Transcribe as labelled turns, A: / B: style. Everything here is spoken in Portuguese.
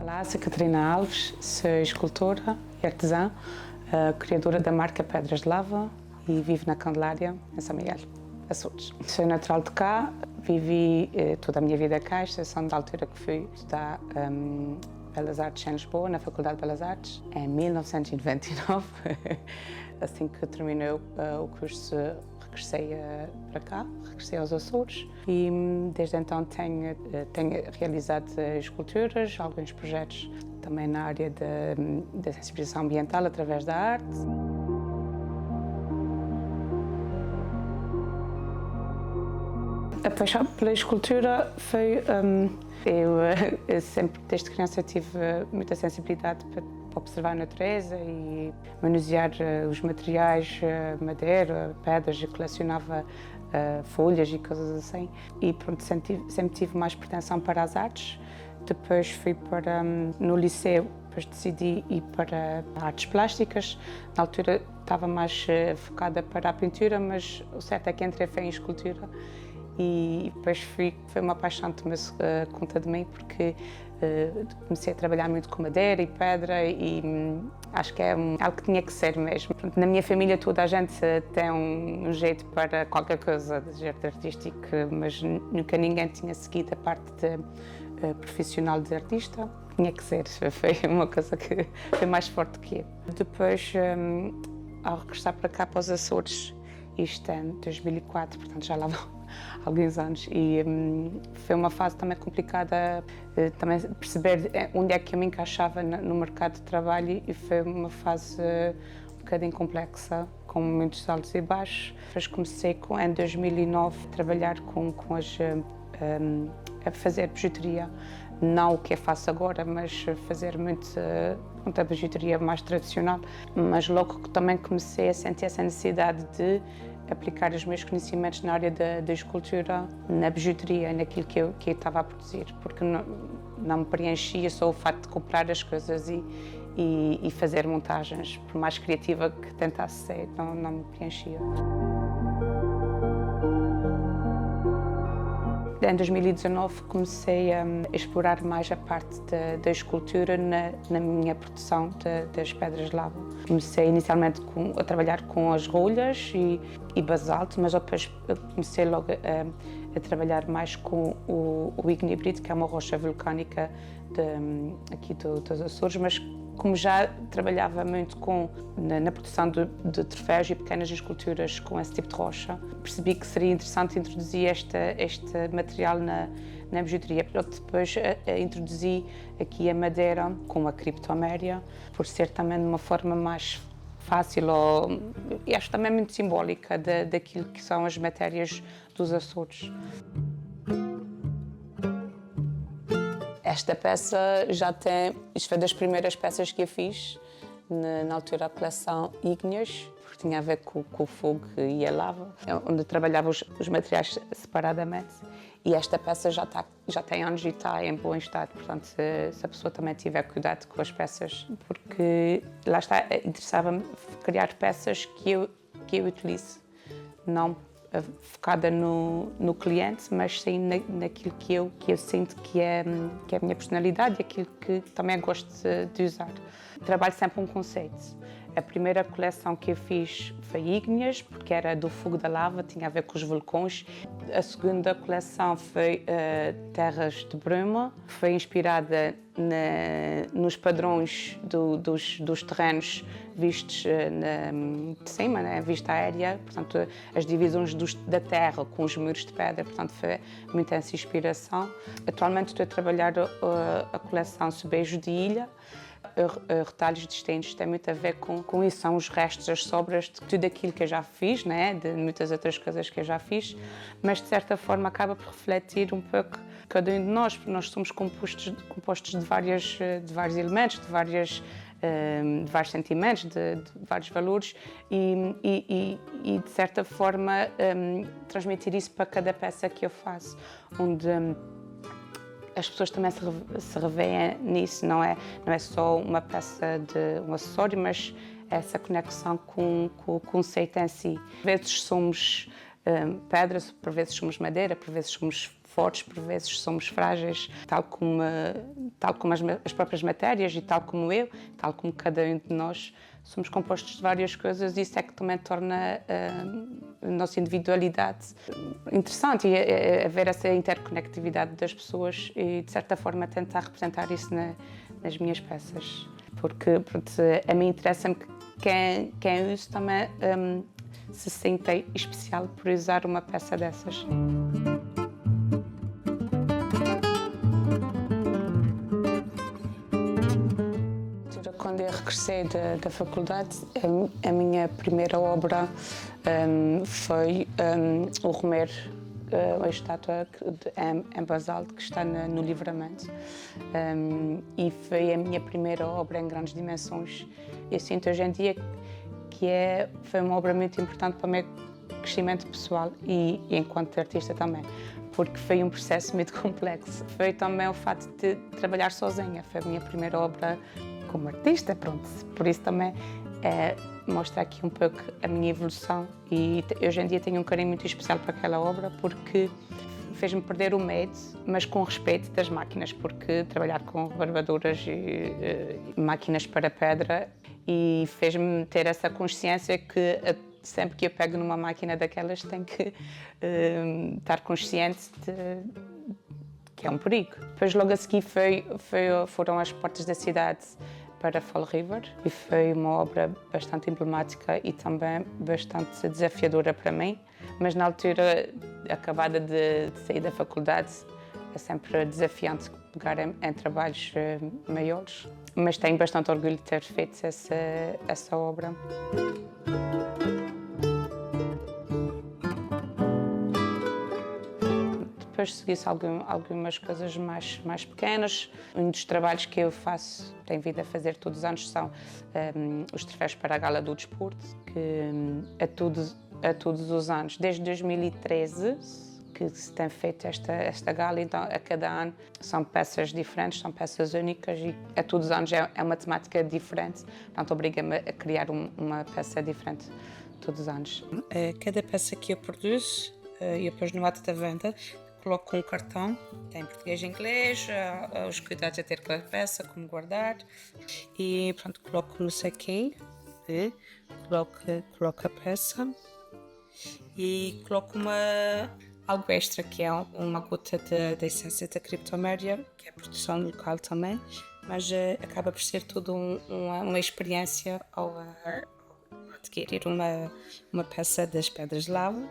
A: Olá, sou Catarina Alves, sou escultora e artesã, criadora da marca Pedras de Lava e vivo na Candelária, em São Miguel, Açores. Sou natural de cá, vivi toda a minha vida cá, exceção da altura que fui estudar Belas Artes em Lisboa, na Faculdade de Belas Artes, em 1999. Assim que terminei o curso, regressei para cá, regressei aos Açores e desde então tenho realizado esculturas, alguns projetos também na área da sensibilização ambiental através da arte. A paixão pela escultura foi... Eu sempre, desde criança, tive muita sensibilidade para observar a natureza e manusear os materiais, madeira, pedras, e colecionava folhas e coisas assim. E pronto, sempre tive mais pretensão para as artes. Depois fui para, no liceu, depois decidi ir para artes plásticas. Na altura estava mais focada para a pintura, mas o certo é que entrei em escultura. E depois foi uma paixão que tomou conta de mim, porque comecei a trabalhar muito com madeira e pedra e acho que é algo que tinha que ser mesmo. Na minha família toda a gente tem um jeito para qualquer coisa de jeito artístico, mas nunca ninguém tinha seguido a parte profissional de artista. Tinha que ser, foi uma coisa que foi mais forte que eu. Depois, ao regressar para cá, para os Açores, isto em 2004, portanto já lá vão alguns anos, e foi uma fase também complicada, também perceber onde é que eu me encaixava no mercado de trabalho, e foi uma fase um bocadinho complexa, com muitos altos e baixos. Depois comecei em 2009 a trabalhar a fazer bijuteria, não o que eu faço agora, mas fazer muito a bijuteria mais tradicional. Mas logo que também comecei a sentir essa necessidade de aplicar os meus conhecimentos na área da escultura, na bijuteria, naquilo que eu estava a produzir, porque não me preenchia só o facto de comprar as coisas e fazer montagens, por mais criativa que tentasse ser, não me preenchia. Em 2019 comecei a explorar mais a parte da escultura na minha produção das pedras de lava. Comecei inicialmente a trabalhar com as rolhas e basalto, mas depois comecei logo a trabalhar mais com o ignebrite, que é uma rocha vulcânica aqui dos Açores, mas como já trabalhava muito na produção de troféus e pequenas esculturas com esse tipo de rocha, percebi que seria interessante introduzir este material na bijuteria. Eu depois introduzi aqui a madeira com a criptoméria, por ser também de uma forma mais fácil e acho também muito simbólica daquilo que são as matérias dos Açores. Esta peça isto foi das primeiras peças que eu fiz, na altura a coleção Ígneas, porque tinha a ver com o fogo e a lava, onde trabalhava os materiais separadamente. E esta peça já tem anos e está em bom estado, portanto, se a pessoa também tiver cuidado com as peças, porque lá está, interessava-me criar peças que eu utilize, não focada no cliente, mas sim naquilo que eu sinto que é a minha personalidade e aquilo que também gosto de usar. Trabalho sempre um conceito. A primeira coleção que eu fiz foi ígneas, porque era do fogo da lava, tinha a ver com os vulcões. A segunda coleção foi terras de bruma, foi inspirada nos padrões dos terrenos vistos de cima, né? Vista aérea, portanto as divisões da terra com os muros de pedra, portanto foi muita essa inspiração. Atualmente estou a trabalhar a coleção Beijos de Ilha. Retalhos distintos têm muito a ver com isso, são os restos, as sobras de tudo aquilo que eu já fiz, né? De muitas outras coisas que eu já fiz, mas de certa forma acaba por refletir um pouco cada um de nós, porque nós somos compostos de vários elementos, de vários sentimentos, de vários valores e de certa forma transmitir isso para cada peça que eu faço, onde as pessoas também se revêem nisso, não é só uma peça de um acessório, mas essa conexão com o conceito em si. Por vezes somos pedra, por vezes somos madeira, por vezes somos fortes, por vezes somos frágeis, tal como as próprias matérias e tal como eu, tal como cada um de nós. Somos compostos de várias coisas e isso é que também torna a nossa individualidade interessante e ver essa interconectividade das pessoas e, de certa forma, tentar representar isso nas minhas peças. Porque pronto, a mim interessa-me que quem usa também se sente especial por usar uma peça dessas. Quando eu regressei da faculdade, a minha primeira obra foi o Romero, a estátua em basalto que está no Livramento. E foi a minha primeira obra em grandes dimensões. Eu sinto hoje em dia que foi uma obra muito importante para o meu crescimento pessoal e enquanto artista também, porque foi um processo muito complexo. Foi também o facto de trabalhar sozinha, foi a minha primeira obra como artista, pronto. Por isso também mostra aqui um pouco a minha evolução e hoje em dia tenho um carinho muito especial para aquela obra porque fez-me perder o medo, mas com respeito das máquinas, porque trabalhar com rebarbadoras e máquinas para pedra e fez-me ter essa consciência que sempre que eu pego numa máquina daquelas tenho que estar consciente que é um perigo. Depois logo a seguir foram as portas da cidade para Fall River e foi uma obra bastante emblemática e também bastante desafiadora para mim, mas na altura acabada de sair da faculdade é sempre desafiante pegar em trabalhos maiores, mas tenho bastante orgulho de ter feito essa obra. Depois segui-se algumas coisas mais pequenas. Um dos trabalhos que eu faço, tenho vindo a fazer todos os anos, são os troféus para a Gala do Desporto, que a todos os anos, desde 2013, que se tem feito esta gala, então a cada ano são peças diferentes, são peças únicas e a todos os anos é uma temática diferente, portanto obriga-me a criar uma peça diferente todos os anos. Cada peça que eu produzo, e depois no ato da venda, coloco um cartão, tem português e inglês, os cuidados a ter com a peça, como guardar e pronto, coloco no saquinho, coloco a peça e coloco algo extra que é uma gota da essência da criptoméria, que é produção local também, mas acaba por ser tudo uma experiência ao adquirir uma peça das pedras de lava.